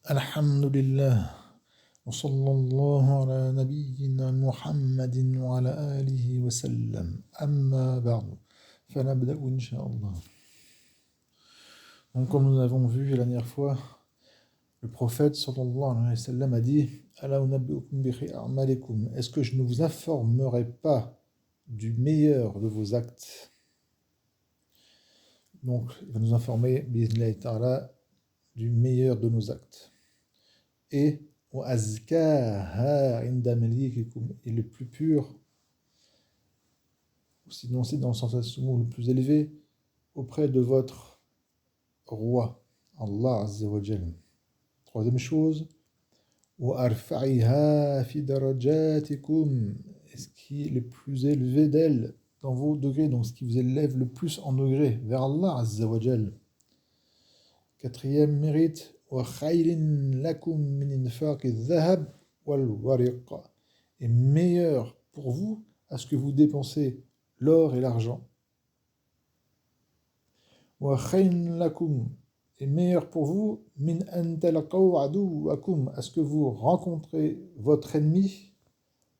Alhamdulillah, wa sallallahu ala nabiyyina Muhammadin wa ala alihi wa sallam. Amma ba'du, fanabda'u insha'Allah. Donc, comme nous l'avons vu la dernière fois, le prophète sallallahu alayhi wa sallam a dit Ala unabbi'ukum bi khayri a'malikum. Est-ce que je ne vous informerai pas du meilleur de vos actes? Donc, il va nous informer, bi'idhnillahi ta'ala, du meilleur de nos actes. Et et le plus pur, sinon c'est dans le sens le plus élevé, auprès de votre roi, Allah Azza wa Jal. Troisième chose, ce qui est le plus élevé d'elle dans vos degrés, donc ce qui vous élève le plus en degrés vers Allah Azza wa Jal. Quatrième mérite, est meilleur pour vous à ce que vous dépensez l'or et l'argent. Est meilleur pour vous à ce que vous rencontrez votre ennemi,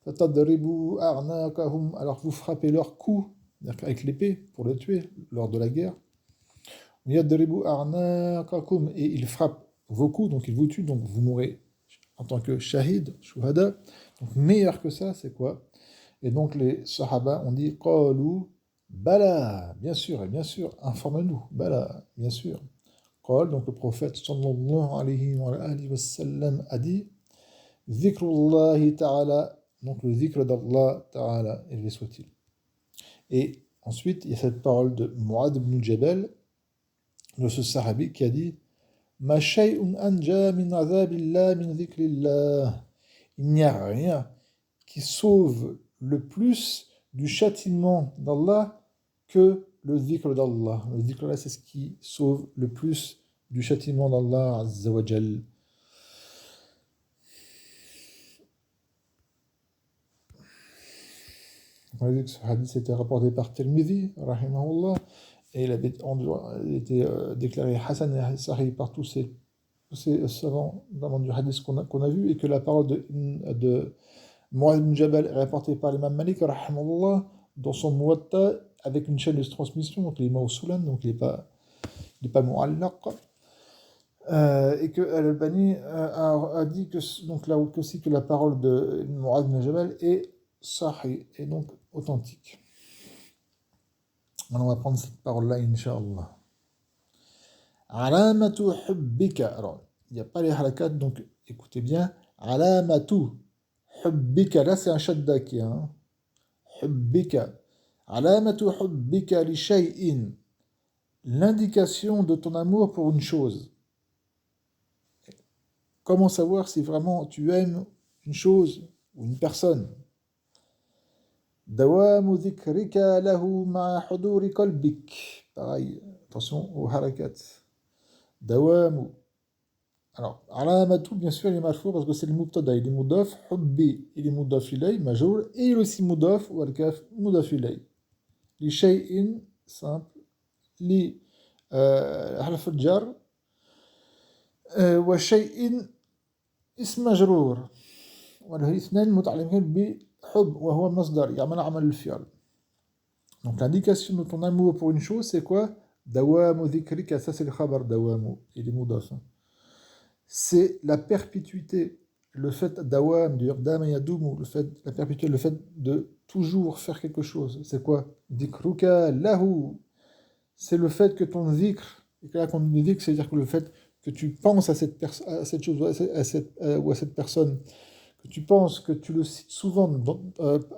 alors vous frappez leur cou avec l'épée pour le tuer lors de la guerre. Et il frappe vos coups, donc il vous tue, donc vous mourrez en tant que shahid, shuhada. Donc meilleur que ça, c'est quoi? Et donc les sahaba ont dit qalu bala, bien sûr, informez-nous, bala, bien sûr. Qal, donc le prophète sallallahu alayhi wa sallam a dit dhikrullahi ta'ala, donc le dhikr d'Allah ta'ala, élevé soit-il. Et ensuite, il y a cette parole de Mu'adh ibn Jabal, de ce sahabi qui a dit Ma shay'un anja min azabillah min dhikrillah. Il n'y a rien qui sauve le plus du châtiment d'Allah que le dhikr d'Allah. Le dhikr là, c'est ce qui sauve le plus du châtiment d'Allah Azza wa Jal. On a vu que ce hadith était rapporté par Tirmidhi, rahimahullah. Et il été déclaré Hassan et Sahih par tous ces savants du hadith qu'on a vu, et que la parole de Mu'adh ibn Jabal est rapportée par l'imam Malik rahimahullah, dans son Muwatta, avec une chaîne de transmission, donc il est mawsulan, donc il n'est pas mu'allaq, et que Al-Albani a dit que, donc là aussi, que la parole de Mu'adh ibn Jabal est sahih, et donc authentique. Alors on va prendre cette parole-là, Inch'Allah. Alamatu hubbika. Alors, il n'y a pas les harakat, donc écoutez bien. Alamatu hubbika. Là, c'est un shadda qui est, hein. Hubbika. Alamatu hubbika li shay'in. L'indication de ton amour pour une chose. Comment savoir si vraiment tu aimes une chose ou une personne? Dawamu dhikrika lahu ma'a huduri qalbik. Pareil, attention aux harakat. Dawamu. Alors, alamatu, bien sûr, il est marfou parce que c'est le mubtada, il est mudaf, hubbi, il est mudaf ilay, majur, et il est aussi mudaf, ou al-kaf, mudaf ilay. Li shay'in, simple, li harf al-jar, wa shay'in, ism majrur. والإثنان متعلقين بحب وهو مصدر يعمل عمل الفعل. Donc l'indication de ton amour pour une chose, c'est quoi? Dawamu dhikrika, ça c'est le khabar dawamu, il est mudaf. C'est la perpétuité, le fait dawam, du dama yadumu, la perpétuité, le fait de toujours faire quelque chose. C'est quoi? Dhikruka lahu, c'est le fait que ton dhikr, et que là quand on dit dhikr, c'est-à-dire que le fait que tu penses à cette chose, ou à cette personne, que tu penses, que tu le cites souvent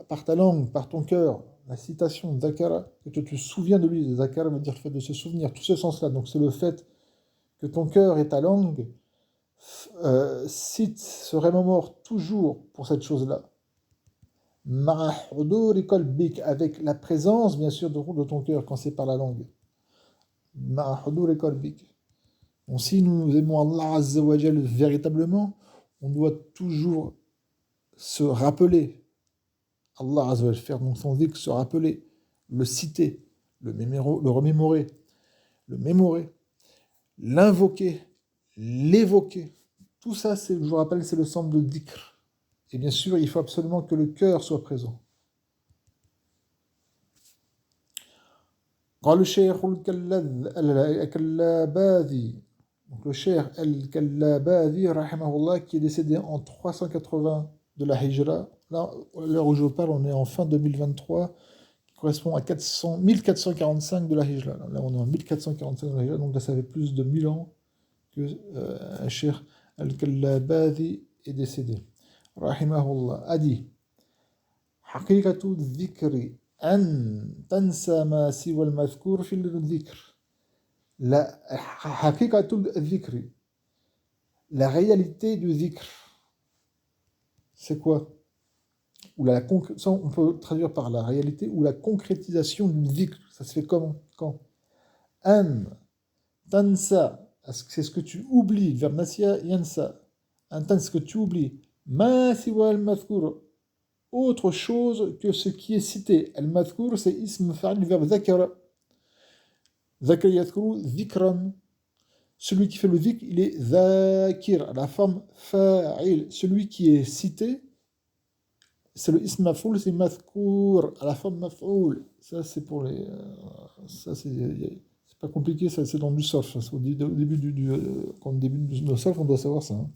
par ta langue, par ton cœur, la citation Zakara, que tu te souviens de lui. Zakara veut dire le fait de se souvenir, tout ce sens-là. Donc c'est le fait que ton cœur et ta langue citent, se remémorent toujours pour cette chose-là. Ma'huduri qalbik, avec la présence, bien sûr, de ton cœur quand c'est par la langue. Ma'huduri qalbik. Donc si nous aimons Allah Azza wa Jal véritablement, on doit toujours se rappeler Allah Azza wa Jal, faire donc son dhikr, se rappeler, le citer, le remémorer, le mémorer, l'invoquer, l'évoquer, Tout ça, je vous rappelle, c'est le centre de dhikr. Et bien sûr, il faut absolument que le cœur soit présent. قال الشيخ الكلاباذي, donc le cheikh Al-Kallabadhi, rahimahullah, qui est décédé en 380 de la Hijra. Là, à l'heure où je vous parle, on est en fin 2023, qui correspond à 1445 de la Hijra. Là, on est en 1445 de la Hijra, donc là, ça fait plus de 1000 ans que Cheikh Al-Kallabadhi est décédé. Rahimahullah a dit حقيقة الذكر أن تنسى ما سوى المذكور في الذكر. La حقيقة الذكر, la réalité du dhikr, c'est quoi? Ou ça, on peut traduire par la réalité ou la concrétisation du dhikr. Ça se fait comment? Quand? An tansa, c'est ce que tu oublies. Verbe nasiya yansa. An tansa, ce que tu oublies. Ma siwa al-madhkur, autre chose que ce qui est cité. Al-madhkur, c'est ism fa'il du verbe dhakara. Dhakara yadhkuru dhikran. Celui qui fait le dhikr, il est dhakir, à la forme fa'il. Celui qui est cité, c'est le ism maf'oul, c'est madhkur, à la forme maf'oul. Ça, c'est pour les... ça, c'est pas compliqué, ça, c'est dans du surf. Au début quand on débute du surf, on doit savoir ça. Hein.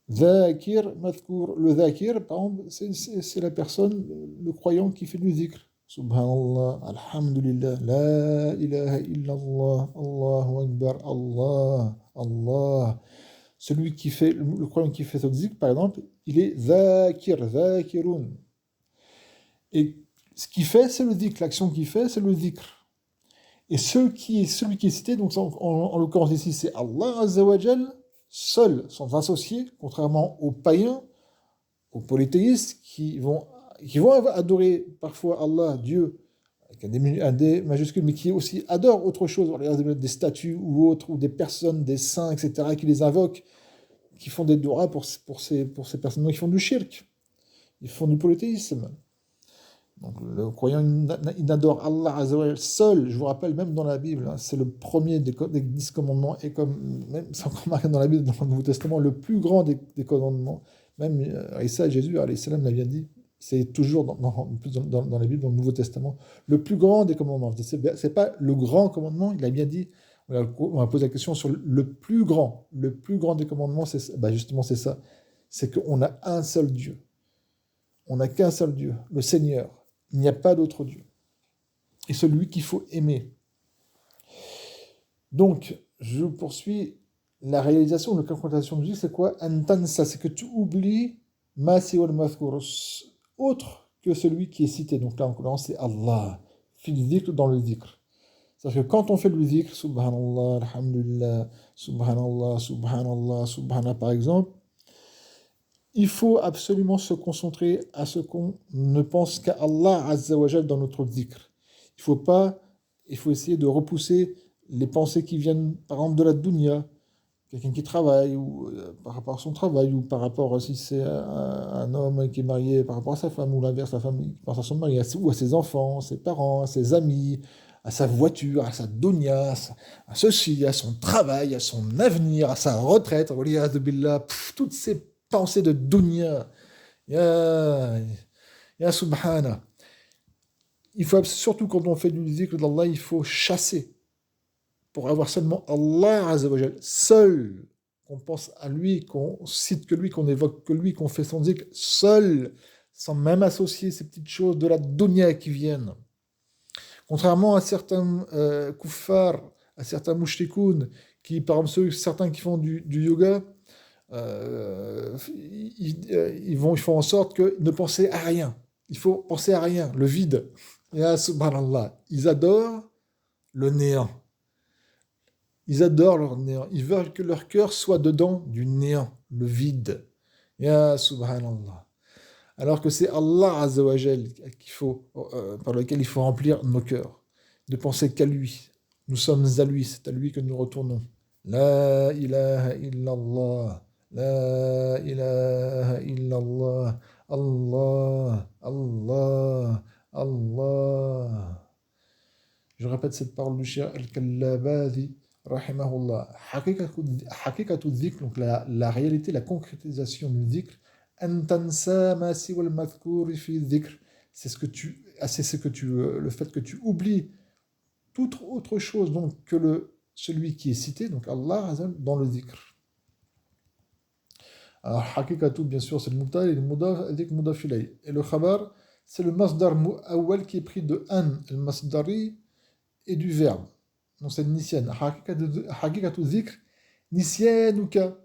Dhakir, madhkur. Le dhakir, par exemple, c'est la personne, le croyant qui fait du dhikr. Subhanallah, alhamdulillah, la ilaha illallah, Allahu akbar, Allah, Allah. Celui qui fait, le croyant qui fait ce dhikr, par exemple, il est dhakir, dhakirun. Et ce qu'il fait, c'est le dhikr. L'action qu'il fait, c'est le dhikr. Et celui qui est cité, donc en l'occurrence ici, c'est Allah Azza wa Jal, seul, sans associé, contrairement aux païens, aux polythéistes, qui vont adorer parfois Allah, Dieu, avec un D majuscule, mais qui aussi adorent autre chose, des statues ou autres, ou des personnes, des saints, etc., qui les invoquent, qui font des doras pour ces personnes, qui font du shirk, ils font du polythéisme. Donc le croyant, il adore Allah Azzawajal seul. Je vous rappelle, même dans la Bible, hein, c'est le premier des 10 commandements, et comme même c'est encore marqué dans la Bible, dans le Nouveau Testament, le plus grand des commandements. Même Isa, Jésus, alayhi salam, l'a bien dit. C'est toujours dans la Bible, dans le Nouveau Testament, le plus grand des commandements. C'est pas le grand commandement, il a bien dit. On a posé la question sur le plus grand. Le plus grand des commandements, justement, c'est ça. C'est qu'on a un seul Dieu. On n'a qu'un seul Dieu, le Seigneur. Il n'y a pas d'autre Dieu. Et celui qu'il faut aimer. Donc, je poursuis. La réalisation, la concrétisation du Dieu, c'est quoi? Antansa, c'est que tu oublies ma siwal mathkur, autre que celui qui est cité. Donc là, en l'occurrence, c'est Allah. Fil dhikr dans le dhikr. C'est-à-dire que quand on fait le dhikr, subhanallah, alhamdulillah, subhanallah, subhanallah, subhanallah, par exemple, il faut absolument se concentrer à ce qu'on ne pense qu'à Allah Azza wa Jal dans notre dhikr. Il faut essayer de repousser les pensées qui viennent, par exemple, de la dunya, quelqu'un qui travaille, ou par rapport à son travail, ou par rapport, si c'est un homme qui est marié, par rapport à sa femme, ou l'inverse, la femme qui pense à son mari, ou à ses enfants, ses parents, à ses amis, à sa voiture, à sa dunya, à ceci, à son travail, à son avenir, à sa retraite, billah, toutes ces pensées de dunya, ya subhana. Il faut surtout, quand on fait du dhikr d'Allah, il faut chasser pour avoir seulement Allah Azza wa Jal, seul, qu'on pense à lui, qu'on cite que lui, qu'on évoque que lui, qu'on fait son dhikr, seul, sans même associer ces petites choses de la dunya qui viennent. Contrairement à certains kuffars, à certains mushrikoun, qui, par exemple, certains qui font du yoga, ils font en sorte que ne penser à rien. Il faut penser à rien, le vide. Ya subhanallah, ils adorent le néant. Ils adorent leur néant. Ils veulent que leur cœur soit dedans du néant, le vide. Ya subhanallah. Alors que c'est Allah Azza wa Jal par lequel il faut remplir nos cœurs. De penser qu'à lui. Nous sommes à lui, c'est à lui que nous retournons. La ilaha illallah. La ilaha illallah. Allah, Allah, Allah. Je répète cette parole du cheikh Al-Kallabadhi, rahimahullah, haqiqatu dhikr, donc la réalité, la concrétisation du dhikr, an tansa ma siwa al-madhkur fi dhikr, c'est ce que le fait que tu oublies toute autre chose donc que celui qui est cité, donc Allah Azza dans le dhikr. Alors, haqiqatu, bien sûr, c'est le mubtada et le mudaf, dhikr mudaf ilayh. Et le khabar, c'est le masdar mu'awwal qui est pris de an, le masdari, et du verbe. Donc c'est nisyan. Haqiqatu dhikr, nisyanuka.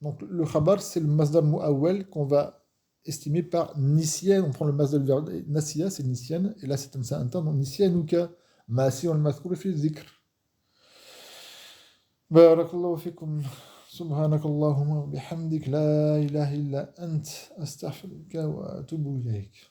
Donc le khabar, c'est le masdar mu'awwal qu'on va estimer par nisyan. On prend le masdar du verbe nasiya, c'est nisyan. Et là, c'est un temps, donc nisyanuka. Masi al madhkur fi dhikr. Barakallahu fikum. سبحانك اللهم وبحمدك لا إله إلا أنت أستغفرك وأتوب إليك